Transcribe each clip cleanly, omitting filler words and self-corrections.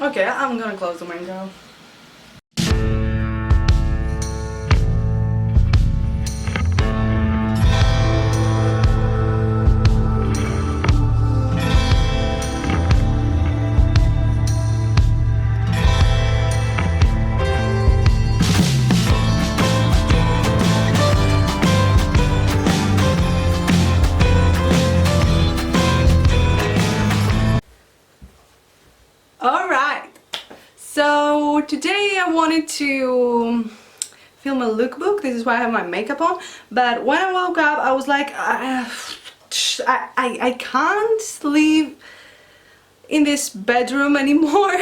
Okay, I'm gonna close the window. Alright, so today I wanted to film a lookbook. This is why I have my makeup on. But when I woke up, I was like, I can't live in this bedroom anymore.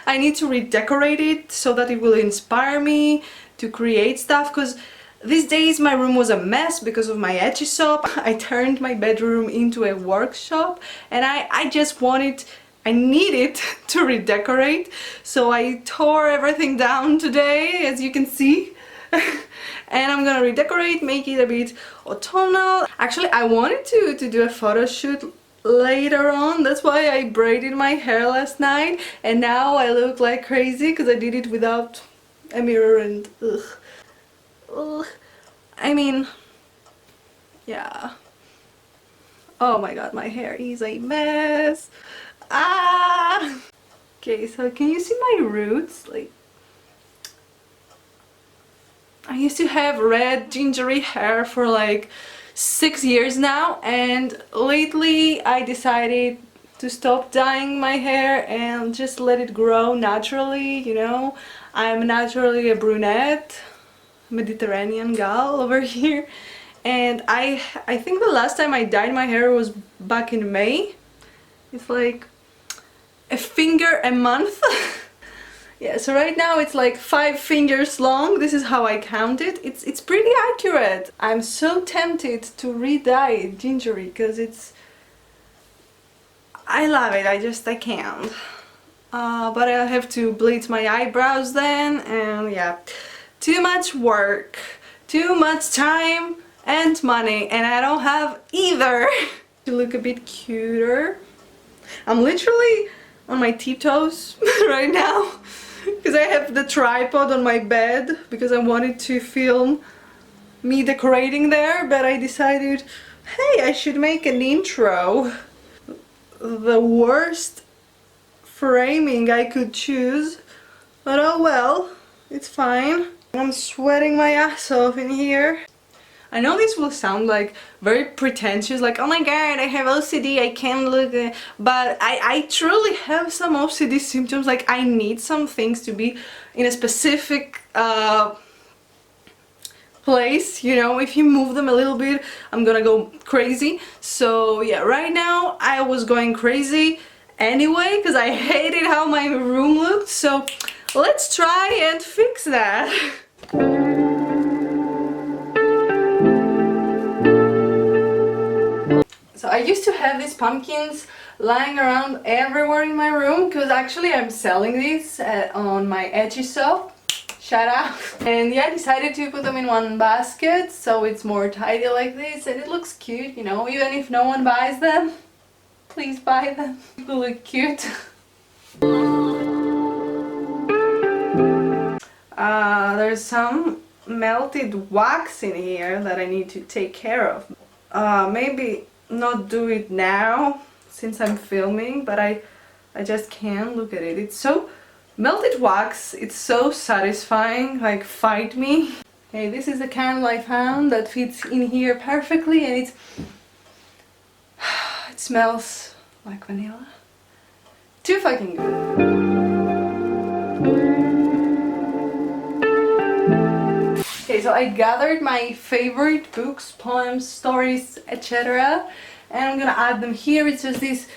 I need to redecorate it so that it will inspire me to create stuff, because these days my room was a mess because of my Etsy shop. I turned my bedroom into a workshop, and I just wanted, I needed to redecorate, so I tore everything down today, as you can see. And I'm gonna redecorate, make it a bit autumnal. Actually, I wanted to do a photo shoot later on. That's why I braided my hair last night, and now I look like crazy because I did it without a mirror and ugh. Ugh. I mean, yeah. Oh my god, my hair is a mess. Ah! Okay, so can you see my roots? Like, I used to have red gingery hair for like 6 years now, and lately I decided to stop dyeing my hair and just let it grow naturally, you know. I'm naturally a brunette, Mediterranean gal over here, and I think the last time I dyed my hair was back in May. It's like a finger a month. Yeah, so right now it's like 5 fingers long. This is how I count it. It's pretty accurate. I'm so tempted to re-dye it gingery because I love it. I can't. But I'll have to bleach my eyebrows then, and yeah, too much work, too much time and money, and I don't have either. To look a bit cuter. I'm literally on my tiptoes right now because I have the tripod on my bed because I wanted to film me decorating there, but I decided, hey, I should make an intro. The worst framing I could choose, but oh well, it's fine. I'm sweating my ass off in here. I know this will sound like very pretentious, like, oh my god, I have OCD, I can't look, but I truly have some OCD symptoms. Like, I need some things to be in a specific place, you know. If you move them a little bit, I'm gonna go crazy. So yeah, right now I was going crazy anyway because I hated how my room looked, so let's try and fix that. So I used to have these pumpkins lying around everywhere in my room because actually I'm selling these on my Etsy shop. Shout out. And yeah, I decided to put them in one basket so it's more tidy like this, and it looks cute, you know, even if no one buys them. Please buy them. They look cute. There's some melted wax in here that I need to take care of. Maybe not do it now since I'm filming, but I just can't. Look at it. It's so melted wax. It's so satisfying. Like, fight me. Okay, this is the candle I found that fits in here perfectly, and it smells like vanilla. Too fucking good. Okay, so I gathered my favorite books, poems, stories, etc. and I'm gonna add them here. It's just this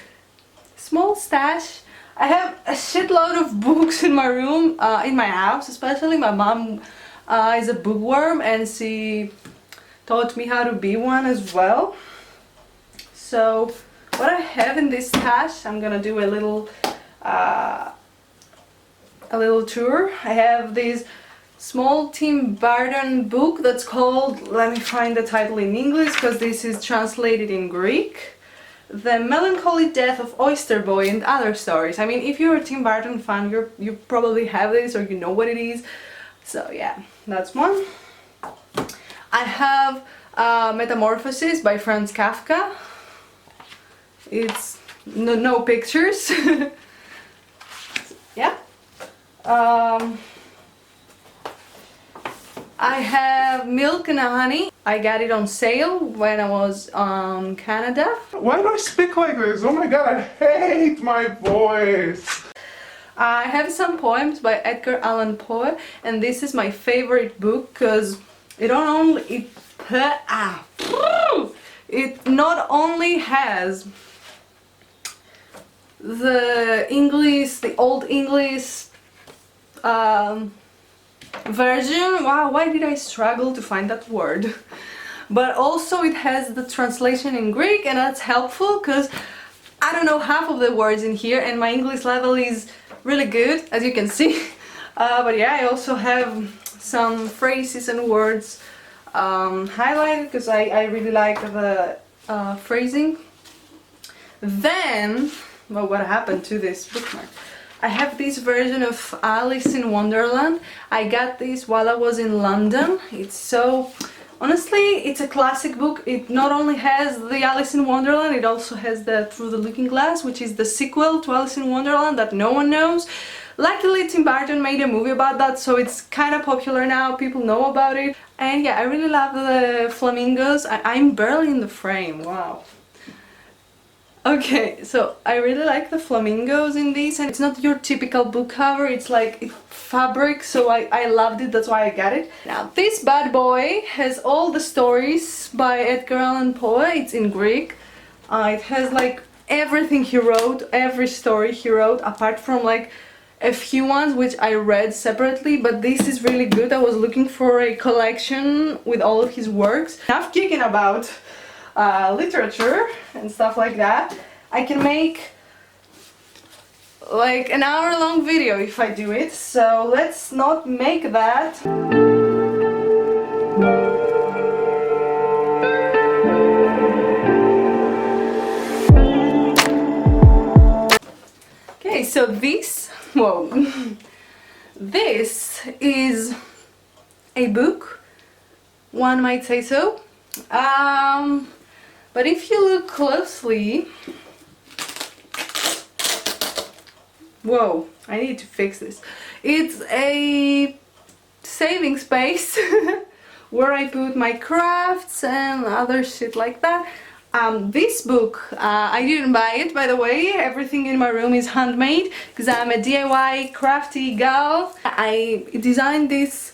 small stash. I have a shitload of books in my room, in my house especially. My mom is a bookworm and she taught me how to be one as well. So what I have in this stash, I'm gonna do a little tour. I have this small Tim Burton book that's called, let me find the title in English because this is translated in Greek. The Melancholy Death of Oyster Boy and Other Stories. I mean, if you're a Tim Burton fan, you probably have this or you know what it is. So yeah, that's one. I have Metamorphosis by Franz Kafka. It's no pictures. Yeah. I have Milk and Honey. I got it on sale when I was on Canada. Why do I speak like this? Oh my god, I hate my voice. I have some poems by Edgar Allan Poe, and this is my favorite book because it not only has the Old English version. Wow, why did I struggle to find that word? But also it has the translation in Greek, and that's helpful because I don't know half of the words in here, and my English level is really good, as you can see. But yeah, I also have some phrases and words highlighted because I really like the phrasing. Then, well, what happened to this bookmark? I have this version of Alice in Wonderland. I got this while I was in London. Honestly, it's a classic book. It not only has the Alice in Wonderland, it also has the Through the Looking Glass, which is the sequel to Alice in Wonderland that no one knows. Luckily, Tim Burton made a movie about that, so it's kind of popular now. People know about it. And yeah, I really love the flamingos. I'm barely in the frame. Wow. Okay, so I really like the flamingos in this, and it's not your typical book cover, it's like fabric, so I loved it, that's why I got it. Now, this bad boy has all the stories by Edgar Allan Poe. It's in Greek. It has like everything he wrote, every story he wrote, apart from like a few ones which I read separately, but this is really good. I was looking for a collection with all of his works. Enough kicking about literature and stuff like that. I can make like an hour-long video if I do it, so let's not make that. Okay, so this is a book, one might say so. But if you look closely, whoa, I need to fix this. It's a saving space where I put my crafts and other shit like that. This book, I didn't buy it, by the way. Everything in my room is handmade because I'm a DIY crafty gal. I designed this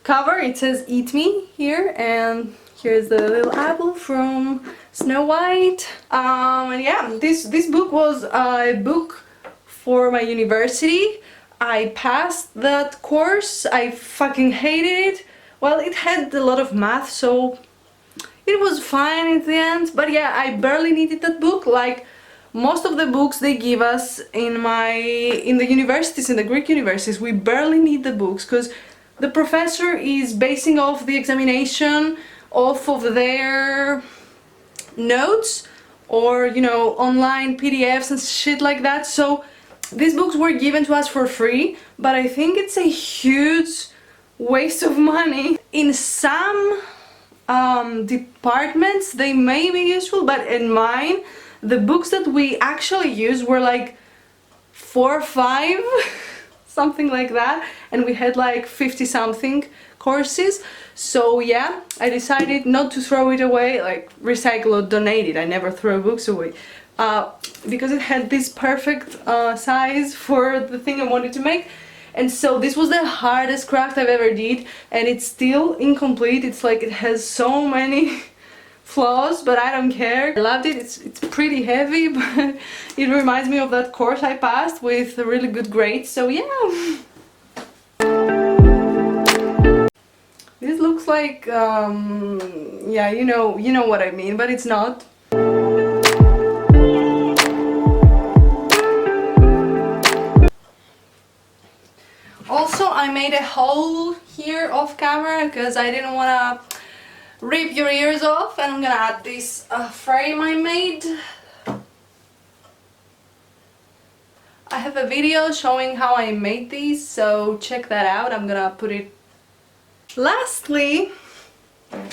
cover. It says "Eat Me" here, and here's the little apple from Snow White. And yeah, this book was a book for my university. I passed that course. I fucking hated it. Well, it had a lot of math, so it was fine at the end. But yeah, I barely needed that book. Like most of the books they give us in the universities, in the Greek universities, we barely need the books because the professor is basing off the examination off of their notes or, you know, online PDFs and shit like that. So these books were given to us for free, but I think it's a huge waste of money. In some departments they may be useful, but in mine the books that we actually used were like 4 or 5 something like that, and we had like 50 something courses. So yeah, I decided not to throw it away, like recycle or donate it. I never throw books away because it had this perfect size for the thing I wanted to make. And so this was the hardest craft I've ever did, and it's still incomplete. It's like it has so many flaws, but I don't care. I loved it. It's pretty heavy, but it reminds me of that course I passed with a really good grade. So yeah. This looks like yeah, you know what I mean, but it's not. Also, I made a hole here off camera because I didn't want to rip your ears off, and I'm gonna add this frame I made. have a video showing how I made these, so check that out. I'm gonna put it. Lastly, I'm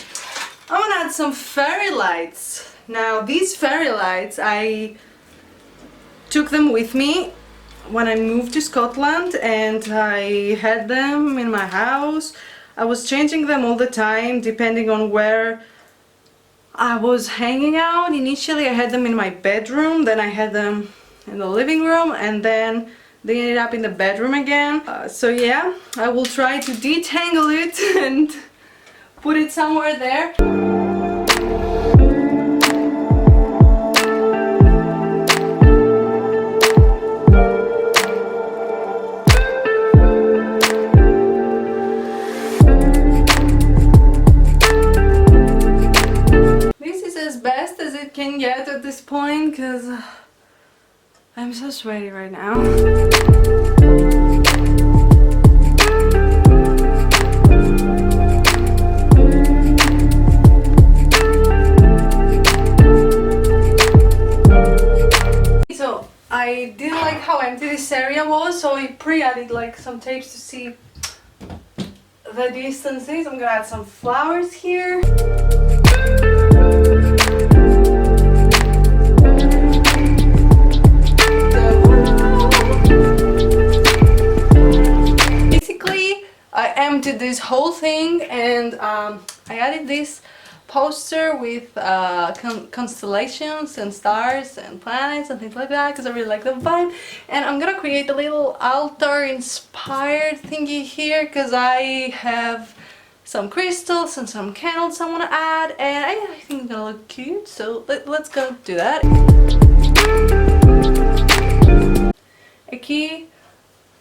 gonna add some fairy lights. Now these fairy lights, I took them with me when I moved to Scotland and I had them in my house. I was changing them all the time depending on where I was hanging out. Initially I had them in my bedroom, then I had them in the living room, and then they ended up in the bedroom again. So yeah, I will try to detangle it and put it somewhere there. Best as it can get at this point, because I'm so sweaty right now. So I didn't like how empty this area was, so I pre-added like some tapes to see the distances. I'm gonna add some flowers here. I emptied this whole thing and I added this poster with constellations and stars and planets and things like that because I really like the vibe. And I'm gonna create a little altar inspired thingy here because I have some crystals and some candles I want to add, and I think it's gonna look cute, so let's go do that. A key.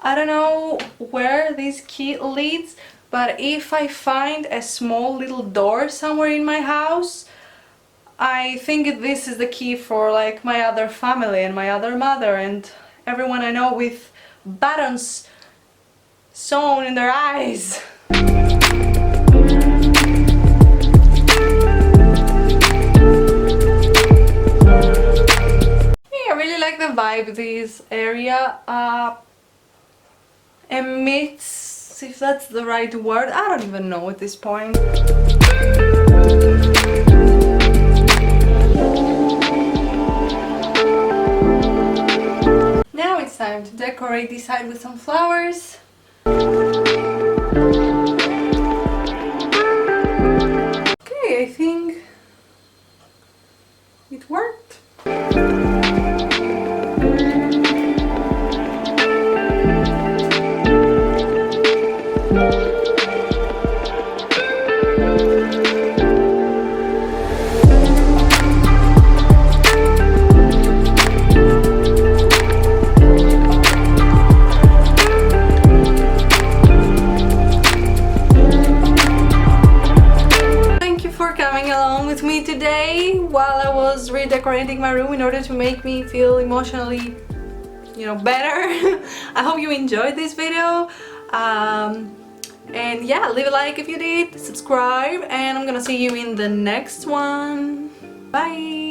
I don't know where this key leads, but if I find a small little door somewhere in my house, I think this is the key for like my other family and my other mother and everyone I know with buttons sewn in their eyes. Yeah, I really like the vibe this area emits, if that's the right word. I don't even know at this point. Now it's time to decorate this side with some flowers. Okay, I think it worked. Today while I was redecorating my room in order to make me feel emotionally, better. I hope you enjoyed this video, and yeah, leave a like if you did, subscribe, and I'm gonna see you in the next one. Bye.